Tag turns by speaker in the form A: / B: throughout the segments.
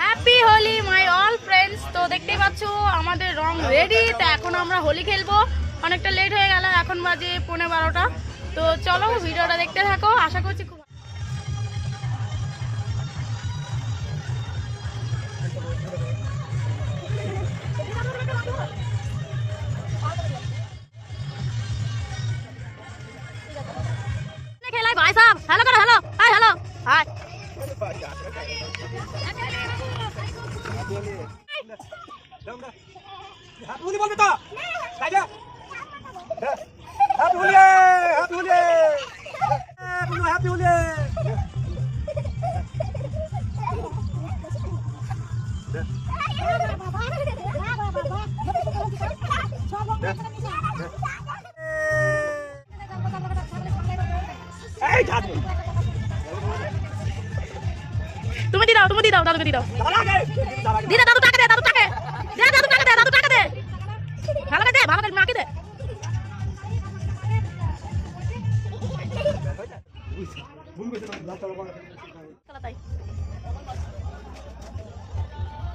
A: Happy Holi my all friends. তো দেখতেই পাচ্ছ আমাদের রং রেডি। তো এখন আমরা হোলি খেলবো। অনেকটা লেট হয়ে গেল, এখন বাজে 11:30। তো চলো ভিডিওটা দেখতে থাকো, আশা করছি খুব খেলাই। ভাই সাহেব হ্যালো করো, hello hi, hello hi.
B: Happy Holi বলবে তো তাইলে happy Holi, happy Holi, happy Holi. এই যাবো
A: তুমি দি দাও, তুমি দি দাও, দাদুকে দি দাও। দিদা দাদু টাকা দে, দাদু টাকা দে, দাদু টাকা দে, দাদু টাকা দে। ভালো করে দে, ভালো করে মাকে দে। তাই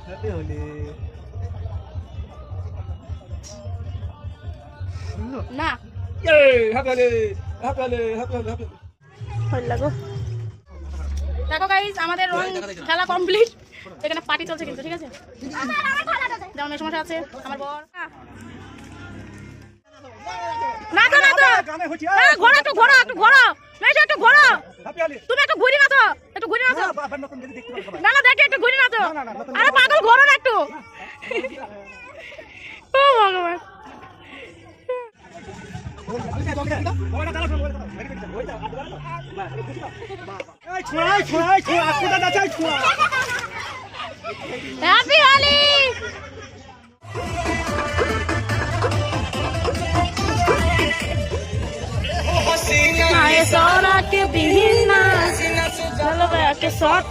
B: হ্যাপি হোলি
A: না
B: happy Holi, happy Holi, happy Holi, happy
A: ভালো লাগো। দেখো গাইস আমাদের রং খেলা কমপ্লিট। এখানে পার্টি চলছে কিন্তু, ঠিক আছে। যেমন এই সমস্যা আছে আমার বর। না তো না তো, ঘোড়া একটু, ঘোড়া একটু, ঘোড়া মেশো একটু, ঘোড়া। তুমি একটু ঘুরি না তো, একটু ঘুরি না তো। না না দেখে একটু ঘুরি না তো। আরে পাগল ঘোড়া না একটু। ও ভগবান। হ্যাপি হোলি। आए सोना के बिना चलो भैया के शॉट।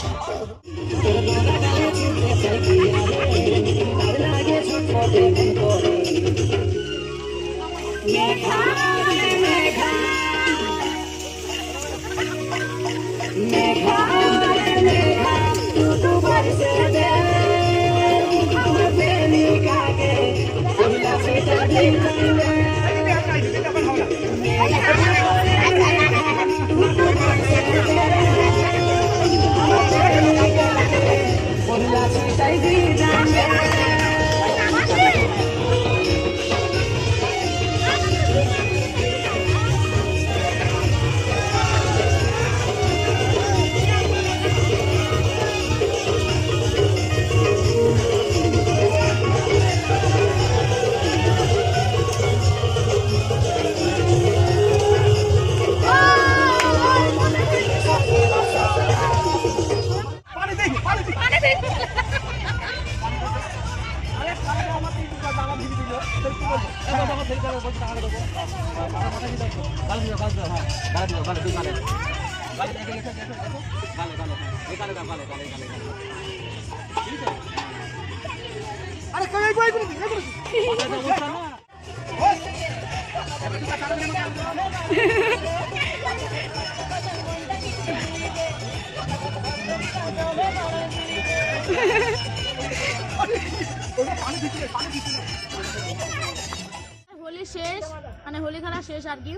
A: হোলি শেষ, মানে হোলি খেলা শেষ আর কি।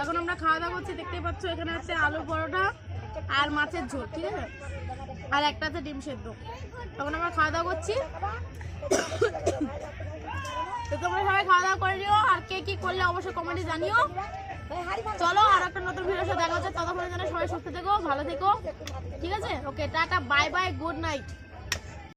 A: এখন আমরা খাওয়া দাওয়া করছি, দেখতে পাচ্ছ এখানে আছে আলু পরোটা আর মাছের ঝোল, ঠিক আছে, আর একটা আছে ডিম সেদ্ধ। তখন আমরা খাওয়া দাওয়া করছি। তো তোমরা সবাই খাওয়া দাওয়া করে নিও, আর কে কি করলে অবশ্যই কমেন্টে জানিও। চলো আর একটা নতুন ভিডিওর সাথে দেখা হচ্ছে। ততক্ষণে জানাই সবাই সুস্থ থেকো, ভালো থেকো, ঠিক আছে। ওকে tata, bye bye, good night.